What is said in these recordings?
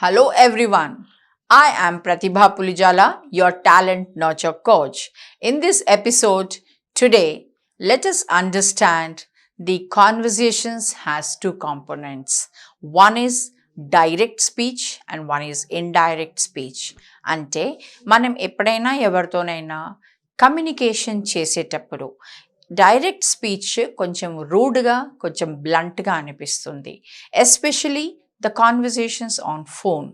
Hello everyone. I am Pratibha Pulijala, your talent nurture coach. In this episode today, let us understand the conversations has two components. One is direct speech and one is indirect speech. అంటే మనం ఎప్పుడైనా ఎవరితోనైనా communication చేసేటప్పుడు direct speech కొంచెం రూడ్గా కొంచెం బ్లంట్గా అనిపిస్తుంది, especially the conversations on phone.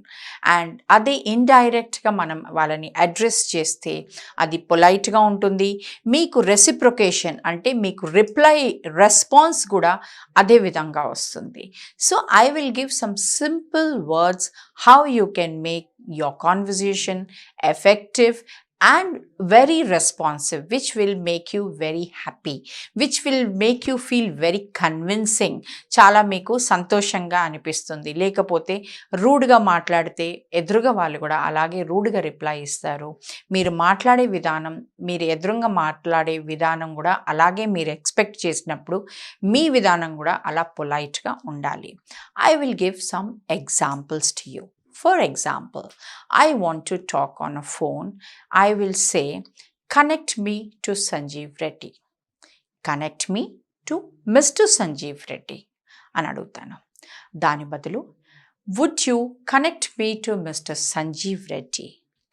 And అదే ఇండైరెక్ట్గా మనం వాళ్ళని అడ్రస్ చేస్తే అది పొలైట్గా ఉంటుంది. మీకు రెసిప్రొకేషన్ అంటే మీకు రెస్పాన్స్ కూడా అదే విధంగా వస్తుంది. So I will give some simple words how you can make your conversation effective and very responsive, which will make you very happy, which will make you feel very convincing. చాలా మీకు సంతోషంగా అనిపిస్తుంది. లేకపోతే రూడ్గా మాట్లాడితే ఎదురుగా వాళ్ళు కూడా అలాగే రూడ్గా రిప్లై ఇస్తారు. మీరు మాట్లాడే విధానం, మీరు ఎదురుగా మాట్లాడే విధానం కూడా అలాగే మీరు ఎక్స్పెక్ట్ చేసినప్పుడు మీ విధానం కూడా అలా పొలైట్గా ఉండాలి. I will give some examples to you. For example, I want to talk on a phone. I will say, connect me to Sanjeev Reddy. Connect me to Mr. Sanjeev Reddy. అని అడుగుతాను. దాని బదులు, would you connect me to Mr. Sanjeev Reddy?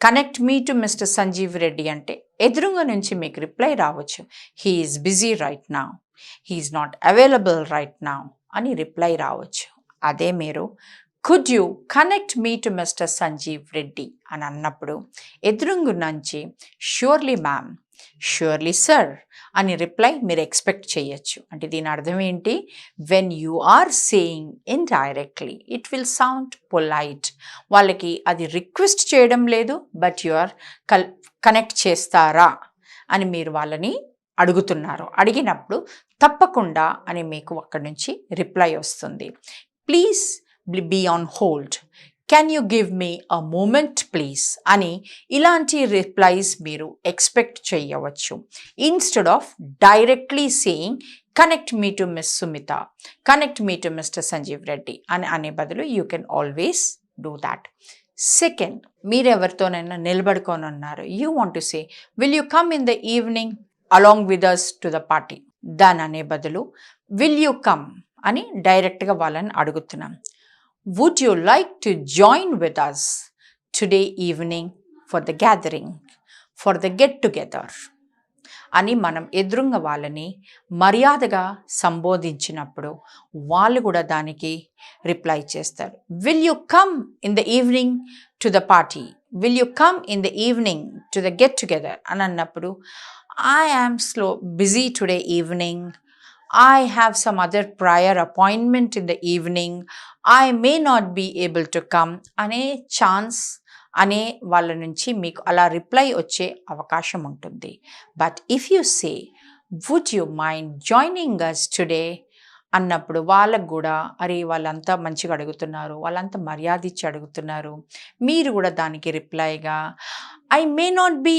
Connect me to mister Sanjeev Reddy అంటే ఎదురుగా నుంచి మీకు reply రావచ్చు, he is busy right now, he is not available right now అని రిప్లై రావచ్చు. అదే మీరు could you connect me to mister Sanjeev Reddy అని అన్నప్పుడు ఎదురుంగు నుంచి ష్యూర్లీ మ్యామ్, ష్యూర్లీ సర్ అని రిప్లై మీరు ఎక్స్పెక్ట్ చేయొచ్చు. అంటే దీని అర్థం ఏంటి? When you are saying indirectly it will sound polite. వాళ్ళకి అది రిక్వెస్ట్ చేయడం లేదు, బట్ యు ఆర్ కనెక్ట్ చేస్తారా అని మీరు వాళ్ళని అడుగుతున్నారు. అడిగినప్పుడు తప్పకుండా అని మీకు అక్కడి నుంచి రిప్లై వస్తుంది. Please be on hold, can you give me a moment please అని ఇలాంటి రిప్లైస్ మీరు ఎక్స్పెక్ట్ చేయవచ్చు. Instead of directly saying connect me to miss Sumitha, connect me to mister Sanjeev Reddy అని అనే బదులు you can always do that. Second, మీరు ఎవరితోనైనా నిలబడుకొని ఉన్నారు, you want to say will you come in the evening along with us to the party. దాని అనే బదులు విల్ యూ కమ్ అని డైరెక్ట్గా వాళ్ళని అడుగుతున్నాం. Would you like to join with us today evening for the gathering, for the get-together? అని మనం ఎదురుంగా వాళ్ళని మర్యాదగా సంబోధించినప్పుడు వాళ్ళు కూడా దానికి రిప్లై చేస్తారు. Will you come in the evening to the party, will you come in the evening to the get-together అని అన్నప్పుడు I am busy today evening, I have some other prior appointment in the evening, I may not be able to come అనే chance అనే వాళ్ళ నుంచి మీకు అలా reply వచ్చే అవకాశం ఉంటుంది. But if you say would you mind joining us today అన్నప్పుడు వాళ్ళకు కూడా అరే వాళ్ళంతా మంచిగా అడుగుతున్నారు, వాళ్ళంతా మర్యాద ఇచ్చి అడుగుతున్నారు, మీరు కూడా దానికి రిప్లైగా I may not be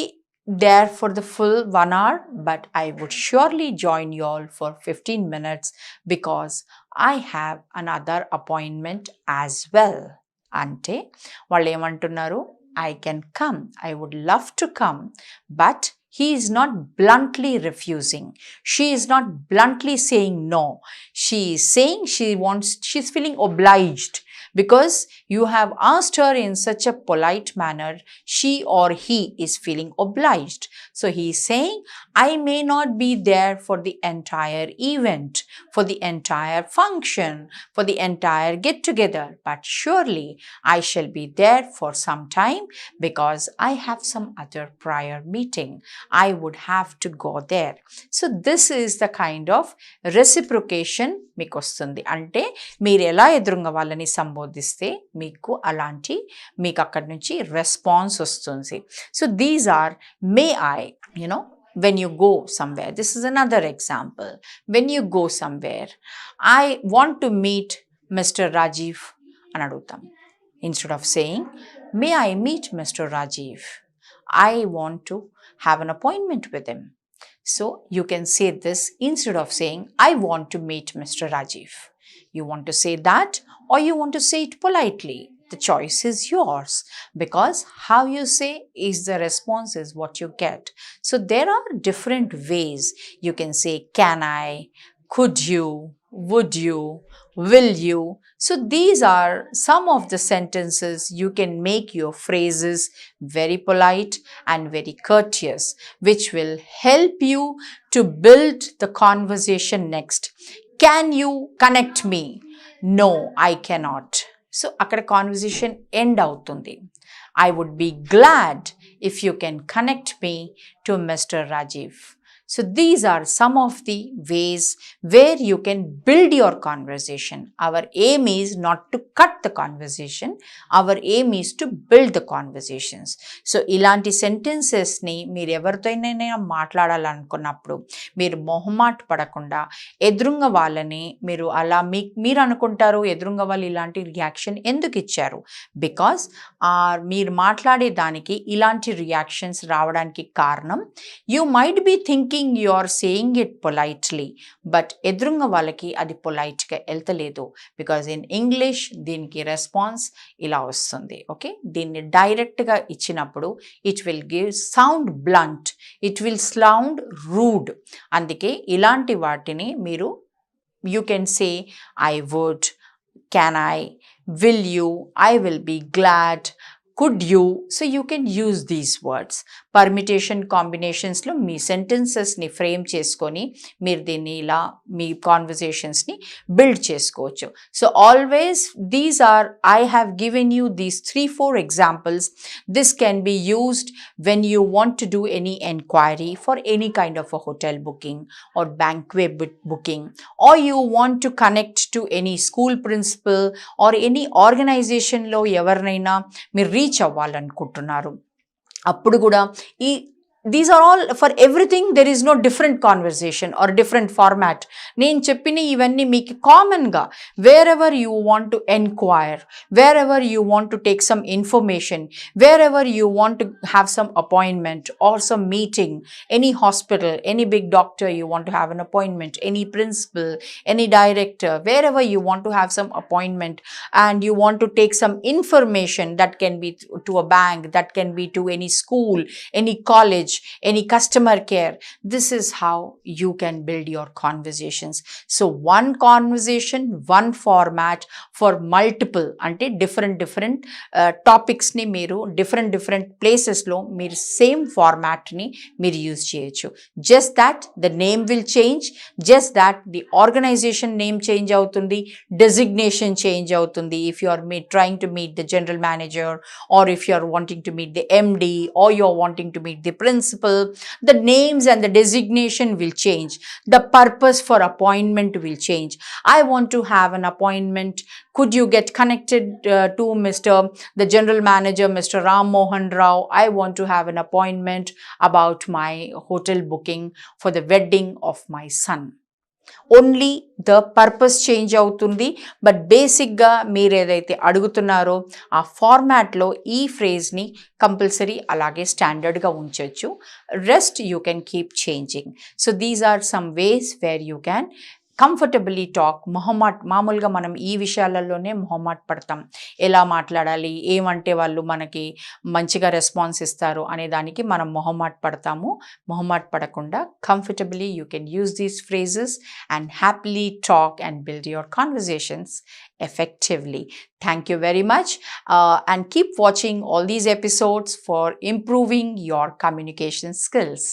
there for the full 1 hour, but I would surely join you all for 15 minutes because I have another appointment as well. అంటే వాళ్ళు ఏమంటున్నారు, I can come, I would love to come, but he is not bluntly refusing, she is not bluntly saying no, she is saying she's feeling obliged because you have asked her in such a polite manner, she or he is feeling obliged. So he is saying, I may not be there for the entire event, for the entire function, for the entire get together, but surely I shall be there for some time because I have some other prior meeting, I would have to go there. So this is the kind of reciprocation మీకు వస్తుంది. అంటే మీరు ఎలా ఎదురుగా వాళ్ళని సంబోధిస్తే మీకు అలాంటి మీకు అక్కడి నుంచి రెస్పాన్స్ వస్తుంది. So these are may I when you go somewhere. This is another example. When you go somewhere, I want to meet Mr. Rajiv అని అడుగుతాం. Instead of saying, may I meet Mr. Rajiv? I want to have an appointment with him. So you can say this instead of saying, I want to meet Mr. Rajiv. You want to say that or you want to say it politely. the choice is yours, because how you say is the response is what you get. So there are different ways. You can say can I, could you, would you, will you. So these are some of the sentences you can make your phrases very polite and very courteous, which will help you to build the conversation next. Can you connect me? No, I cannot. So అక్కడ conversation end అవుతుంది. I would be glad if you can connect me to Mr. Rajiv. So these are some of the ways where you can build your conversation. Our aim is not to cut the conversation. Our aim is to build the conversations. So ఇలాంటి సెంటెన్సెస్ని మీరు ఎవరితోనైనా మాట్లాడాలనుకున్నప్పుడు మీరు మొహమాట పడకుండా ఎదురుంగ వాళ్ళని మీరు అలా మీరు అనుకుంటారు ఎదురుంగ వాళ్ళు ఇలాంటి రియాక్షన్ ఎందుకు ఇచ్చారు, బికాస్ మీరు మాట్లాడే దానికి ఇలాంటి రియాక్షన్స్ రావడానికి కారణం you might be thinking you are saying it politely, but ఎదురుంగ వాళ్ళకి అది పొలైట్గా వెళ్తలేదు, బికాజ్ ఇన్ ఇంగ్లీష్ దీనికి రెస్పాన్స్ ఇలా వస్తుంది. ఓకే, దీన్ని డైరెక్ట్గా ఇచ్చినప్పుడు it will give sound blunt, it will sound rude. అందుకే ఇలాంటి వాటిని మీరు you can say I would, can I, will you, I will be glad, could you. So you can use these words. Permutation కాంబినేషన్స్లో మీ సెంటెన్సెస్ని frame చేసుకొని మీరు దీన్ని ఇలా మీ కాన్వర్జేషన్స్ని బిల్డ్ చేసుకోవచ్చు. So always these are, I have given you these 3-4 examples. This can be used when you want to do any enquiry for any kind of a hotel booking or banquet booking, or you want to connect to any school principal or any organizationలో ఎవరినైనా మీరు reach అవ్వాలనుకుంటున్నారు. అప్పుడు కూడా these are all for everything. There is no different conversation or different format. నేను చెప్పిన ఇవన్నీ మీకు కామన్గా wherever you want to enquire, wherever you want to take some information, wherever you want to have some appointment or some meeting, any hospital, any big doctor you want to have an appointment, any principal, any director, wherever you want to have some appointment and you want to take some information, that can be to a bank, that can be to any school, any college, any customer care. This is how you can build your conversations. So one conversation, one format for multiple ante different topics ni meeru different places lo meer same format ni meer use cheyochu. Just that the name will change, just that the organization name change avutundi, designation change avutundi. If you are trying to meet the general manager, or if you are wanting to meet the MD, or you are wanting to meet the principal, the names and the designation will change. The purpose for appointment will change. I want to have an appointment. Could you get connected to the general manager, Mr. Ram Mohan Rao? I want to have an appointment about my hotel booking for the wedding of my son. Only the purpose change అవుతుంది, but బేసిక్గా మీరు ఏదైతే అడుగుతున్నారో ఆ ఫార్మాట్లో ఈ ఫ్రేజ్ని compulsory అలాగే స్టాండర్డ్గా ఉంచవచ్చు. Rest you can keep changing. So these are some ways where you can comfortably talk. మామూలుగా మనం ఈ విషయాలలోనే మొహమాట పడతాం. ఎలా మాట్లాడాలి, ఏమంటే వాళ్ళు మనకి మంచిగా రెస్పాన్స్ ఇస్తారు అనే దానికి మనం మొహమాట పడతాము. మొహమాట పడకుండా comfortably you can use these phrases and happily talk and build your conversations effectively. Thank you very much and keep watching all these episodes for improving your communication skills.